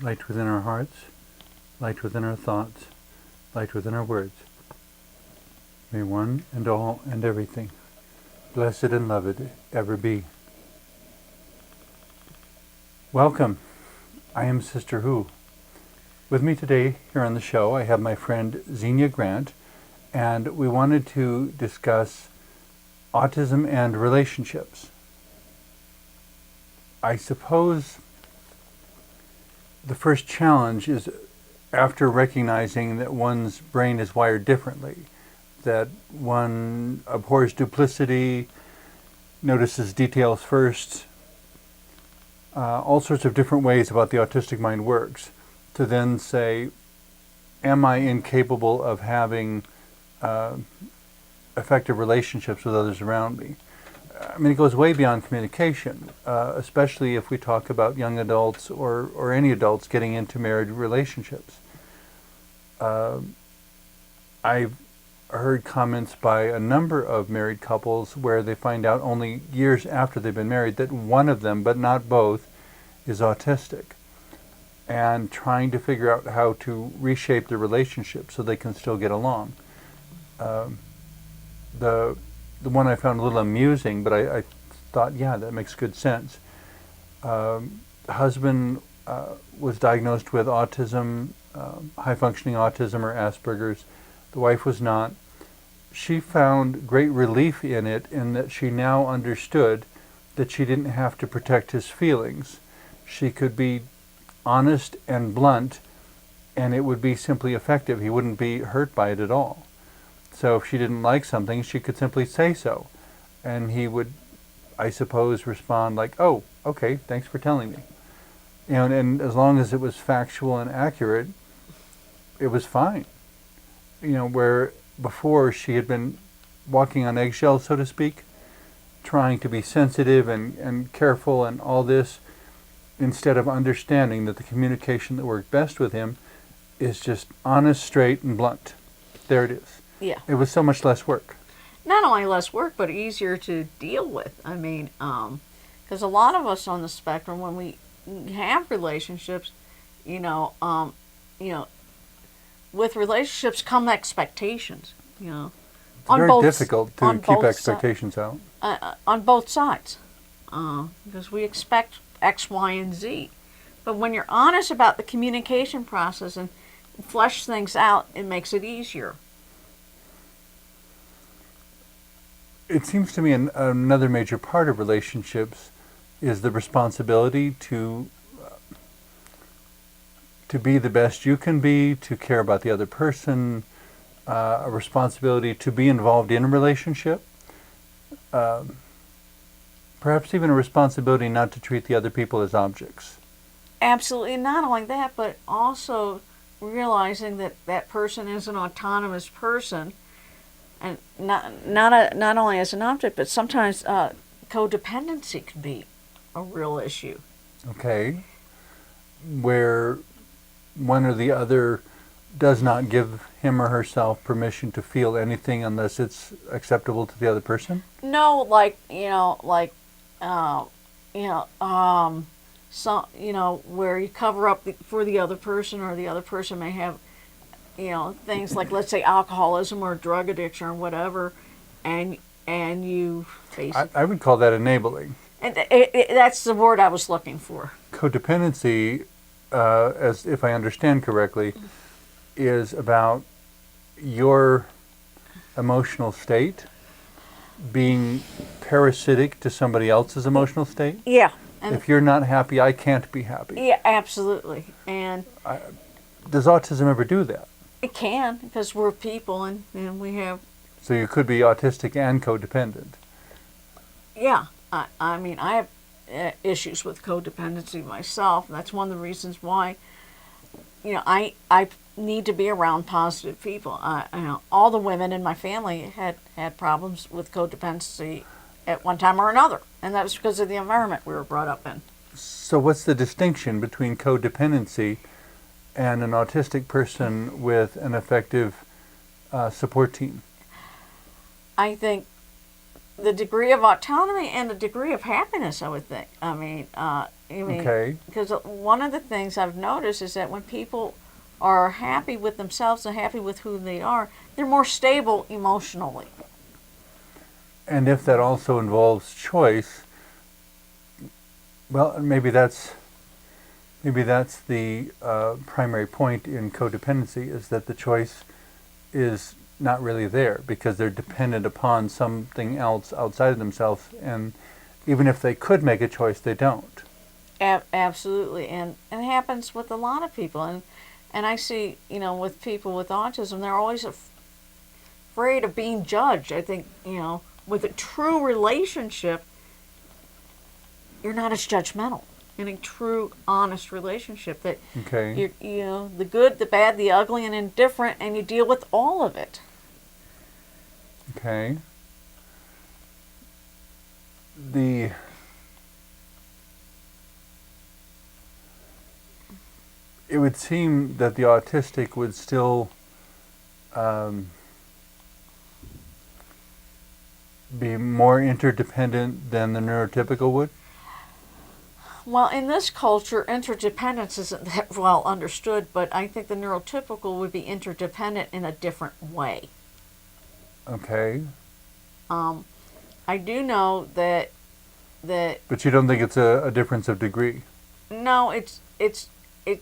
light within our hearts, light within our thoughts, light within our words. May one and all and everything, blessed and loved, ever be. Welcome. I am Sister Who. With me today here on the show, I have my friend Xenia Grant, and we wanted to discuss autism and relationships. I suppose the first challenge is after recognizing that one's brain is wired differently, that one abhors duplicity, notices details first, all sorts of different ways about the autistic mind works, to then say, am I incapable of having effective relationships with others around me? I mean, it goes way beyond communication, especially if we talk about young adults or any adults getting into married relationships. I've heard comments by a number of married couples where they find out only years after they've been married that one of them, but not both, is autistic, and trying to figure out how to reshape the relationship so they can still get along. The one I found a little amusing, but I thought, yeah, that makes good sense. Husband was diagnosed with autism, high-functioning autism or Asperger's. The wife was not. She found great relief in it in that she now understood that she didn't have to protect his feelings. She could be honest and blunt, and it would be simply effective. He wouldn't be hurt by it at all. So if she didn't like something, she could simply say so. And he would, I suppose, respond like, oh, okay, thanks for telling me. You know, and as long as it was factual and accurate, it was fine. You know, where before she had been walking on eggshells, so to speak, trying to be sensitive and careful and all this, instead of understanding that the communication that worked best with him is just honest, straight, and blunt. There it is. Yeah. It was so much less work. Not only less work, but easier to deal with. I mean, because a lot of us on the spectrum, when we have relationships, you know, with relationships come expectations. You know, It's very difficult to keep expectations out. On both sides, because we expect X, Y, and Z. But when you're honest about the communication process and flesh things out, it makes it easier. It seems to me another major part of relationships is the responsibility to be the best you can be, to care about the other person, a responsibility to be involved in a relationship, perhaps even a responsibility not to treat the other people as objects. Absolutely, not only that, but also realizing that that person is an autonomous person, and not only as an object, but sometimes codependency can be a real issue. Okay, where one or the other does not give him or herself permission to feel anything unless it's acceptable to the other person? No, like some, where you cover up for the other person, or the other person may have, things like, let's say, alcoholism or drug addiction or whatever, and you face it. I would call that enabling. And that's the word I was looking for. Codependency, as if I understand correctly, is about your emotional state being parasitic to somebody else's emotional state. Yeah. And if you're not happy, I can't be happy. Yeah, absolutely. And does autism ever do that? It can, because we're people, and we have... So you could be autistic and codependent. Yeah. I mean, I have issues with codependency myself. That's one of the reasons why, I need to be around positive people. All the women in my family had problems with codependency at one time or another, and that was because of the environment we were brought up in. So what's the distinction between codependency and an autistic person with an effective support team? I think the degree of autonomy and the degree of happiness, I would think. Okay. Because one of the things I've noticed is that when people are happy with themselves and happy with who they are, they're more stable emotionally. And if that also involves choice, well, maybe that's the primary point in codependency, is that the choice is not really there because they're dependent upon something else outside of themselves, and even if they could make a choice, they don't. Absolutely, and it happens with a lot of people, and I see, with people with autism, they're always afraid of being judged. I think, with a true relationship, you're not as judgmental. In a true, honest relationship, that Okay. the good, the bad, the ugly, and indifferent, and you deal with all of it. Okay. It would seem that the autistic would still be more interdependent than the neurotypical would. Well, in this culture, interdependence isn't that well understood, but I think the neurotypical would be interdependent in a different way. Okay. I do know that But you don't think it's a difference of degree? no, it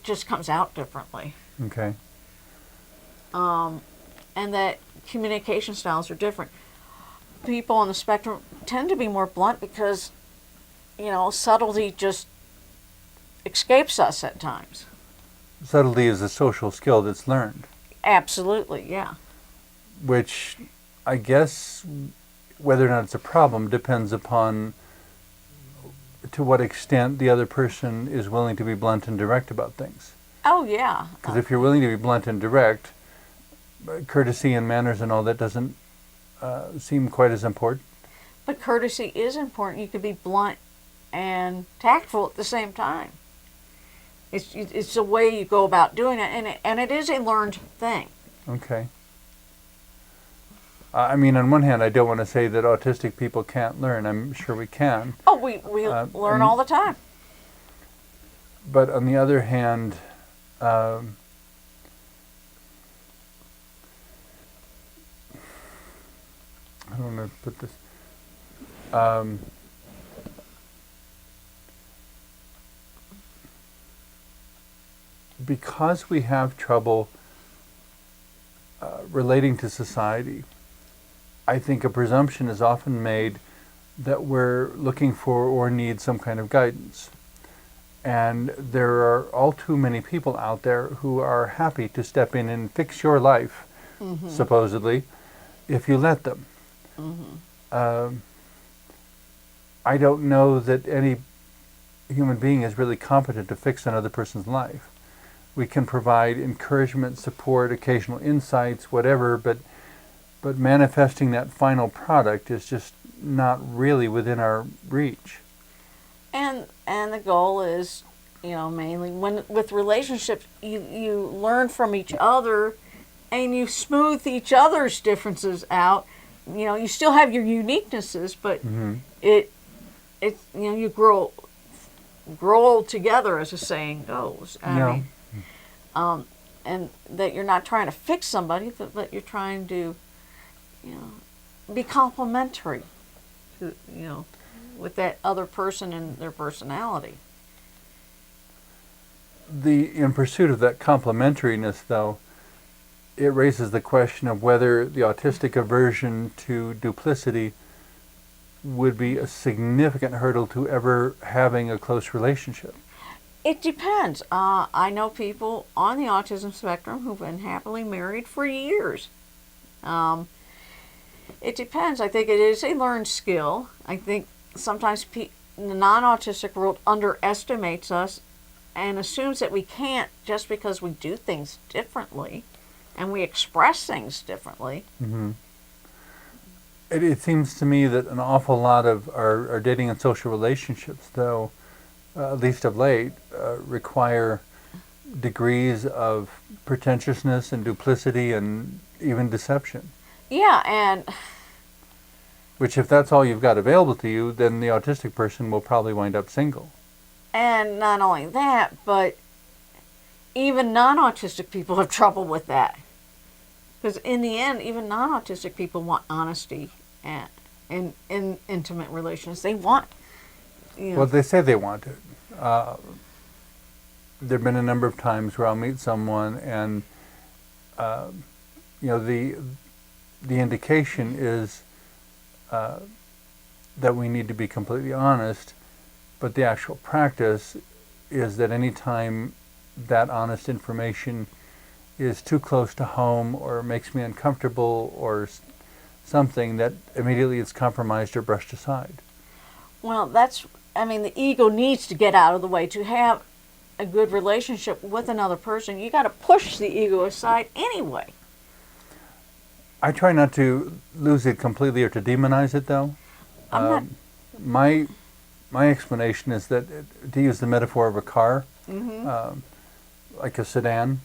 just comes out differently, Okay. and that communication styles are different. People on the spectrum tend to be more blunt because, subtlety just escapes us at times. Subtlety is a social skill that's learned, Absolutely, yeah. which I guess whether or not it's a problem depends upon to what extent the other person is willing to be blunt and direct about things. Oh, yeah. Because if you're willing to be blunt and direct, courtesy and manners and all that doesn't seem quite as important. But courtesy is important. You could be blunt and tactful at the same time. It's the way you go about doing it, and it is a learned thing. Okay. I mean, on one hand, I don't want to say that autistic people can't learn. I'm sure we can. Oh, we learn all the time. But on the other hand, how do I want to put this? Because we have trouble relating to society, I think a presumption is often made that we're looking for or need some kind of guidance. And there are all too many people out there who are happy to step in and fix your life, supposedly, if you let them. I don't know that any human being is really competent to fix another person's life. We can provide encouragement, support, occasional insights, whatever, but manifesting that final product is just not really within our reach. And the goal is, mainly with relationships, you learn from each other, and you smooth each other's differences out. You still have your uniquenesses, but you grow old together, as the saying goes. I mean, and that you're not trying to fix somebody, but you're trying to, be complementary to, with that other person and their personality. In pursuit of that complementariness, though, it raises the question of whether the autistic aversion to duplicity would be a significant hurdle to ever having a close relationship. It depends. I know people on the autism spectrum who've been happily married for years. It depends. I think it is a learned skill. I think sometimes the non-autistic world underestimates us and assumes that we can't just because we do things differently and we express things differently. It seems to me that an awful lot of our dating and social relationships, though, at least of late, require degrees of pretentiousness and duplicity and even deception. Yeah, Which, if that's all you've got available to you, then the autistic person will probably wind up single. And not only that, but even non-autistic people have trouble with that. Because in the end, even non-autistic people want honesty and in intimate relations. They want, you know. Well, they say they want it. There have been a number of times where I'll meet someone and, the indication is that we need to be completely honest, but the actual practice is that any time that honest information is too close to home or makes me uncomfortable or something, that immediately it's compromised or brushed aside. Well, the ego needs to get out of the way to have a good relationship with another person. You got to push the ego aside anyway. I try not to lose it completely or to demonize it, though. My explanation is that, to use the metaphor of a car, like a sedan,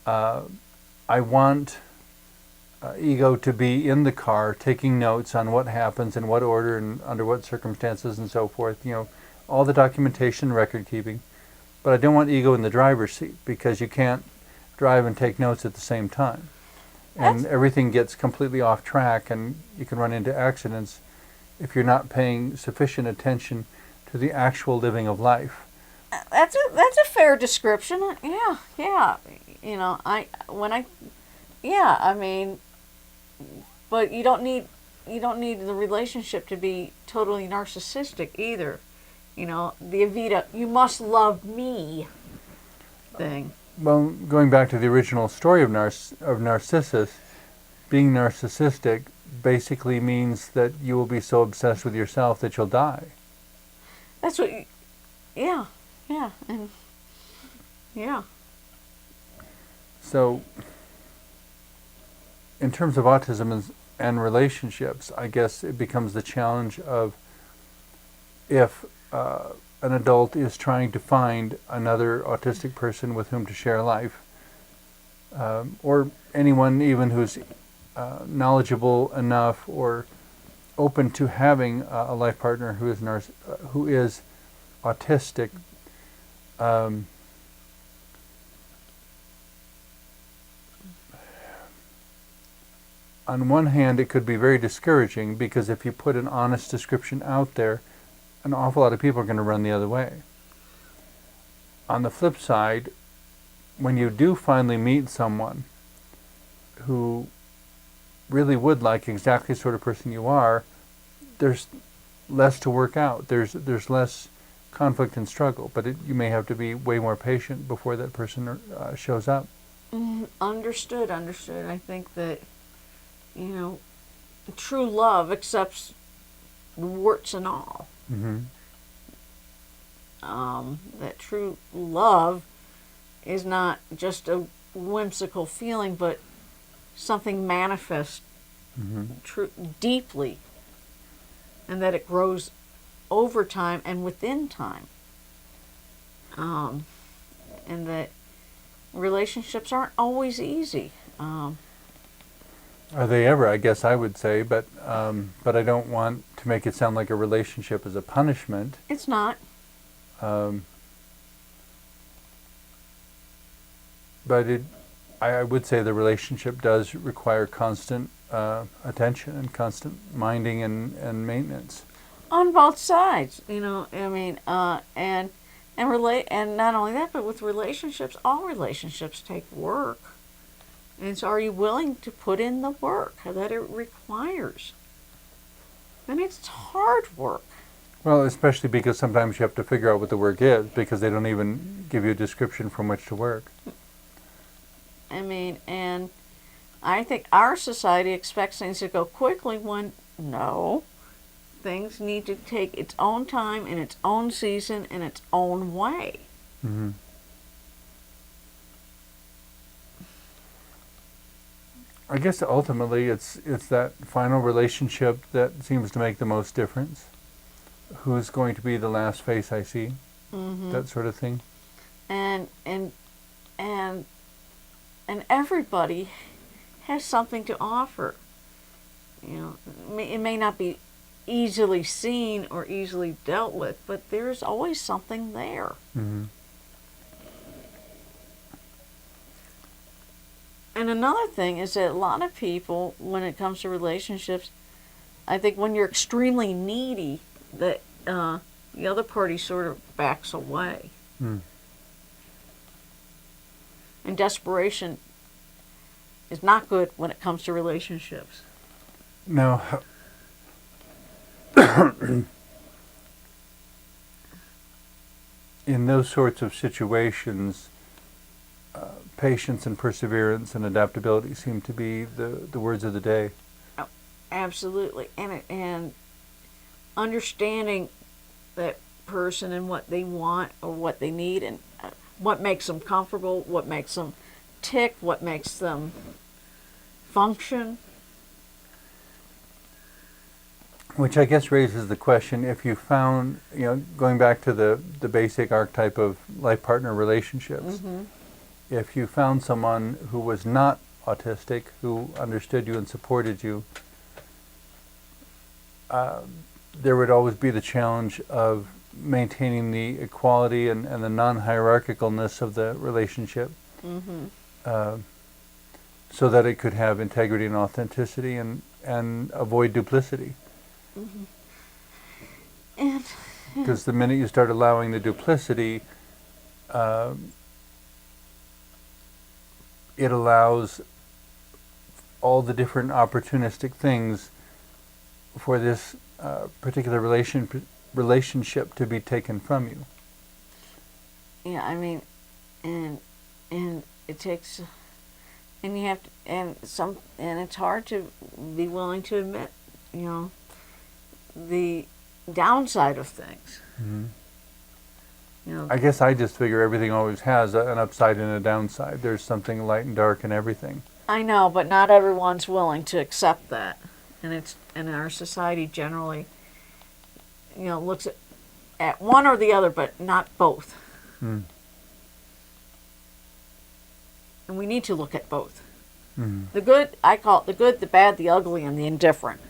I want ego to be in the car taking notes on what happens, in what order, and under what circumstances, and so forth. All the documentation, record keeping. But I don't want ego in the driver's seat, because you can't drive and take notes at the same time. And everything gets completely off track, and you can run into accidents if you're not paying sufficient attention to the actual living of life. That's a fair description. Yeah. But you don't need the relationship to be totally narcissistic either. The Evita, you must love me thing. Well, going back to the original story of Narcissus, being narcissistic basically means that you will be so obsessed with yourself that you'll die. That's what. Yeah. So, in terms of autism and relationships, I guess it becomes the challenge of if an adult is trying to find another autistic person with whom to share life, or anyone even who's knowledgeable enough or open to having a life partner who is autistic. On one hand, it could be very discouraging, because if you put an honest description out there, an awful lot of people are going to run the other way. On the flip side, when you do finally meet someone who really would like exactly the sort of person you are, there's less to work out. There's less conflict and struggle, but you may have to be way more patient before that person shows up. Understood. I think that, true love accepts warts and all. Mm-hmm. That true love is not just a whimsical feeling, but something manifest deeply, and that it grows over time and within time. And that relationships aren't always easy. Are they ever? I guess I would say, but I don't want to make it sound like a relationship is a punishment. It's not. But I would say the relationship does require constant attention and constant minding and maintenance. On both sides, and not only that, but with relationships, all relationships take work. And so are you willing to put in the work that it requires? And it's hard work. Well, especially because sometimes you have to figure out what the work is, because they don't even give you a description from which to work. And I think our society expects things to go quickly when, no, things need to take its own time, in its own season, in its own way. Mm-hmm. I guess ultimately it's that final relationship that seems to make the most difference. Who's going to be the last face I see? Mm-hmm. That sort of thing. And everybody has something to offer. You know, it may not be easily seen or easily dealt with, but there's always something there. Mm-hmm. And another thing is that a lot of people, when it comes to relationships, I think when you're extremely needy, that the other party sort of backs away. Mm. And desperation is not good when it comes to relationships. Now, in those sorts of situations, patience and perseverance and adaptability seem to be the words of the day. Oh, absolutely. And understanding that person and what they want or what they need, and what makes them comfortable, what makes them tick, what makes them function. Which I guess raises the question, if you found, going back to the basic archetype of life partner relationships, Mm-hmm. if you found someone who was not autistic, who understood you and supported you, there would always be the challenge of maintaining the equality and the non-hierarchicalness of the relationship, Mm-hmm. so that it could have integrity and authenticity and avoid duplicity. Mm-hmm. And Because the minute you start allowing the duplicity, it allows all the different opportunistic things for this particular relationship to be taken from you. yeah, I mean, and it takes, and you have to, and it's hard to be willing to admit, the downside of things. Mm-hmm. I guess I just figure everything always has an upside and a downside. There's something light and dark in everything. I know, but not everyone's willing to accept that, and our society generally, looks at one or the other, but not both. Mm. And we need to look at both. Mm-hmm. The good, I call it the good, the bad, the ugly, and the indifferent.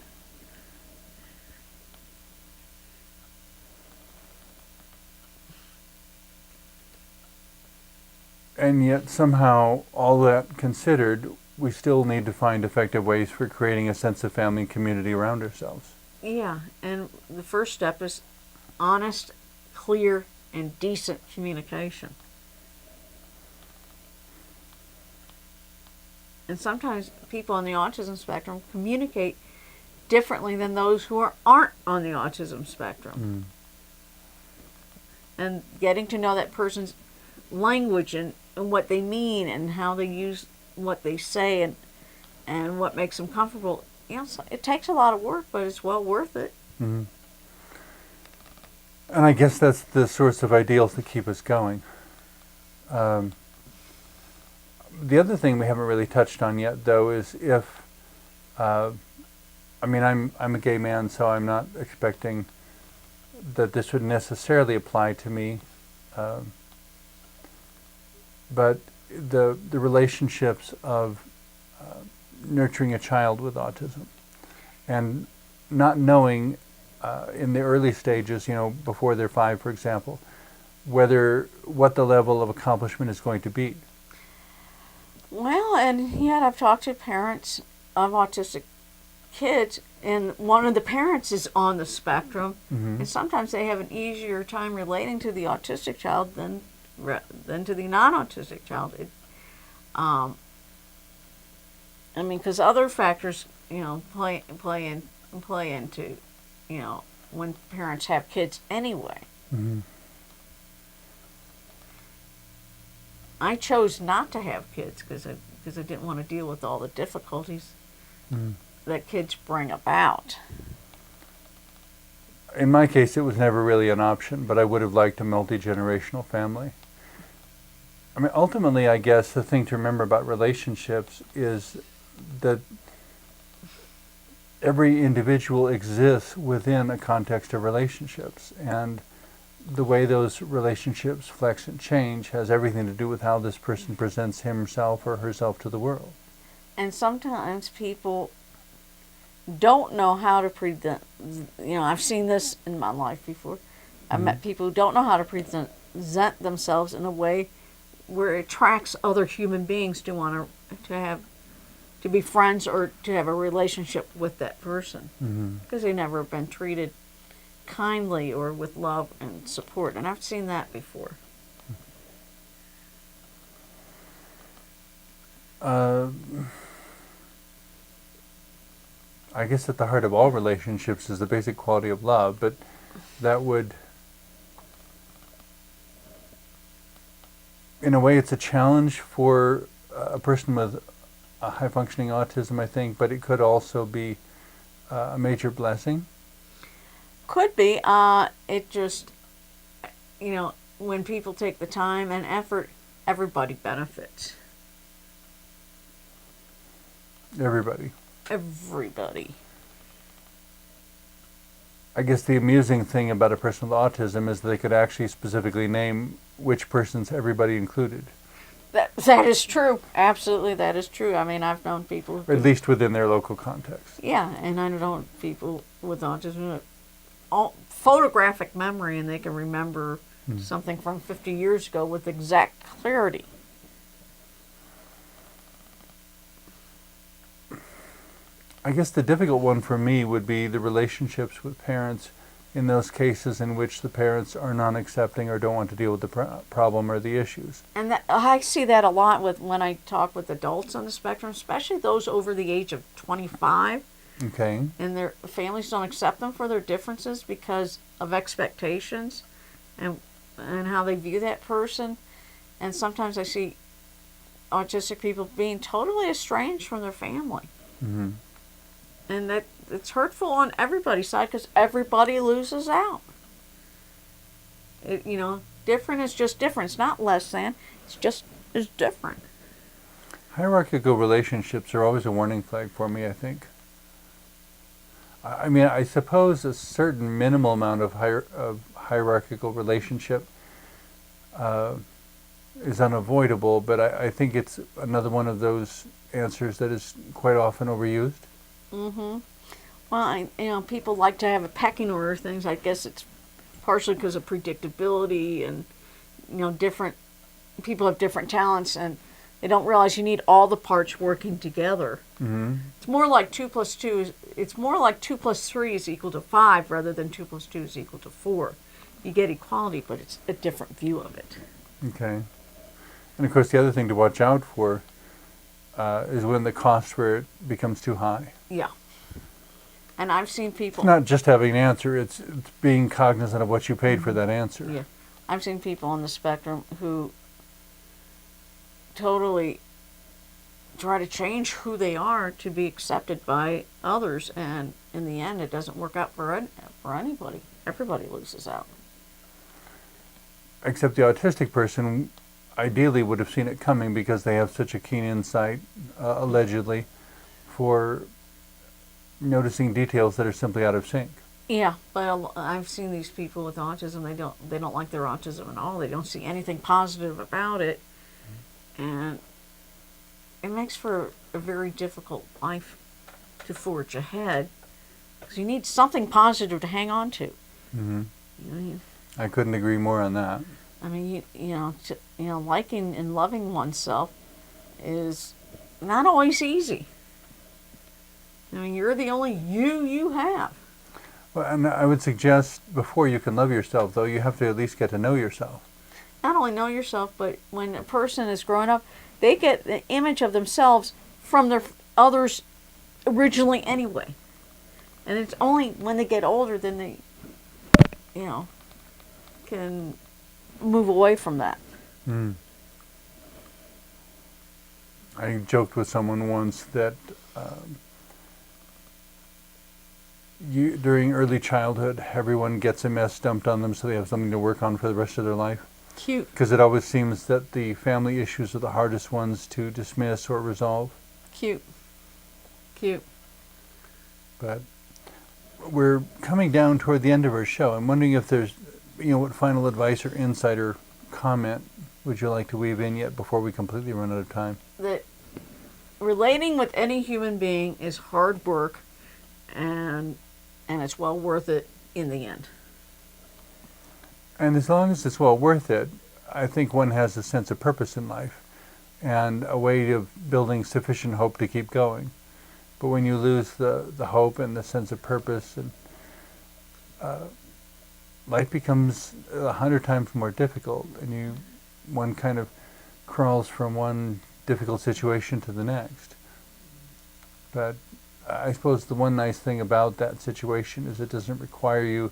And yet somehow, all that considered, we still need to find effective ways for creating a sense of family and community around ourselves. Yeah, and the first step is honest, clear, and decent communication. And sometimes people on the autism spectrum communicate differently than those who aren't on the autism spectrum. And getting to know that person's language and what they mean and how they use what they say and what makes them comfortable. So it takes a lot of work, but it's well worth it. Mm-hmm. And I guess that's the source of ideals that keep us going. The other thing we haven't really touched on yet, though, is if, I'm a gay man, so I'm not expecting that this would necessarily apply to me. But the relationships of nurturing a child with autism and not knowing in the early stages, before they're 5, for example, what the level of accomplishment is going to be. Well, and yet I've talked to parents of autistic kids, and one of the parents is on the spectrum, Mm-hmm. and sometimes they have an easier time relating to the autistic child than to the non-autistic child. Because other factors, play into, when parents have kids anyway. Mm-hmm. I chose not to have kids because I didn't want to deal with all the difficulties that kids bring about. In my case, it was never really an option, but I would have liked a multi-generational family. Ultimately, I guess the thing to remember about relationships is that every individual exists within a context of relationships, and the way those relationships flex and change has everything to do with how this person presents himself or herself to the world. And sometimes people don't know how to present. I've seen this in my life before. I've met people who don't know how to present themselves in a way where it attracts other human beings to want to be friends or to have a relationship with that person, because they've never been treated kindly or with love and support. And I've seen that before. I guess at the heart of all relationships is the basic quality of love, but that would, in a way, it's a challenge for a person with a high-functioning autism, I think, but it could also be a major blessing. Could be. It just, when people take the time and effort, everybody benefits. Everybody. Everybody. I guess the amusing thing about a person with autism is they could actually specifically name which persons everybody included. That is true. Absolutely, that is true. I mean, I've known people... Or at least within their local context. Yeah, and I know people with autism, photographic memory, and they can remember something from 50 years ago with exact clarity. I guess the difficult one for me would be the relationships with parents in those cases in which the parents are non-accepting or don't want to deal with the problem or the issues. And I see that a lot when I talk with adults on the spectrum, especially those over the age of 25. Okay. And their families don't accept them for their differences because of expectations and how they view that person. And sometimes I see autistic people being totally estranged from their family. Mm-hmm. And that it's hurtful on everybody's side because everybody loses out. Different is just different. It's not less than. It's different. Hierarchical relationships are always a warning flag for me, I think. I mean, I suppose a certain minimal amount of hierarchical relationship is unavoidable, but I think it's another one of those answers that is quite often overused. Mm-hmm. Well, people like to have a pecking order of things. I guess it's partially because of predictability and, different people have different talents and they don't realize you need all the parts working together. Mm-hmm. It's more like 2 + 2. It's more like 2 + 3 is equal to 5 rather than 2 + 2 is equal to 4. You get equality, but it's a different view of it. Okay. And of course, the other thing to watch out for is when the cost where it becomes too high. Yeah. And I've seen people... It's not just having an answer, it's being cognizant of what you paid for that answer. Yeah. I've seen people on the spectrum who totally try to change who they are to be accepted by others, and in the end it doesn't work out for anybody. Everybody loses out. Except the autistic person ideally would have seen it coming because they have such a keen insight, allegedly, for noticing details that are simply out of sync. Yeah, but I've seen these people with autism. They don't like their autism at all. They don't see anything positive about it, and it makes for a very difficult life to forge ahead because you need something positive to hang on to. Mm-hmm. I couldn't agree more on that. I mean, liking and loving oneself is not always easy. I mean, you're the only you have. Well, and I would suggest before you can love yourself, though, you have to at least get to know yourself. Not only know yourself, but when a person is growing up, they get the image of themselves from their others originally anyway. And it's only when they get older then they, can move away from that. Mm. I joked with someone once that during early childhood, everyone gets a mess dumped on them so they have something to work on for the rest of their life. Cute. Because it always seems that the family issues are the hardest ones to dismiss or resolve. Cute. But we're coming down toward the end of our show. I'm wondering if there's, what final advice or insight or comment would you like to weave in yet before we completely run out of time? That relating with any human being is hard work, and it's well worth it in the end. And as long as it's well worth it, I think one has a sense of purpose in life and a way of building sufficient hope to keep going. But when you lose the hope and the sense of purpose, and life becomes 100 times more difficult, and one kind of crawls from one difficult situation to the next. But I suppose the one nice thing about that situation is it doesn't require you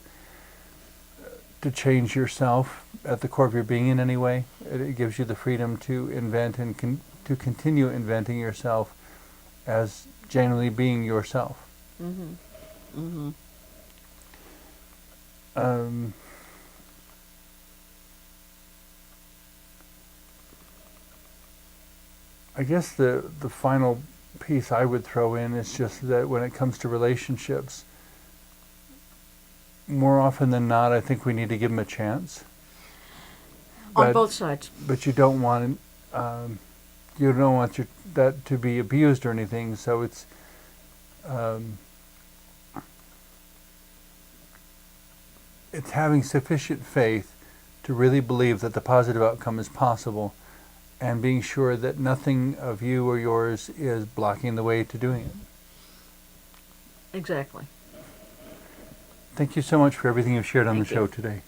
to change yourself at the core of your being in any way. It gives you the freedom to invent and to continue inventing yourself as genuinely being yourself. Mm-hmm. Mm-hmm. I guess the final piece I would throw in is just that when it comes to relationships, more often than not, I think we need to give them a chance. On both sides. But you don't want that to be abused or anything. So it's having sufficient faith to really believe that the positive outcome is possible, and being sure that nothing of you or yours is blocking the way to doing it. Exactly. Thank you so much for everything you've shared on the show today.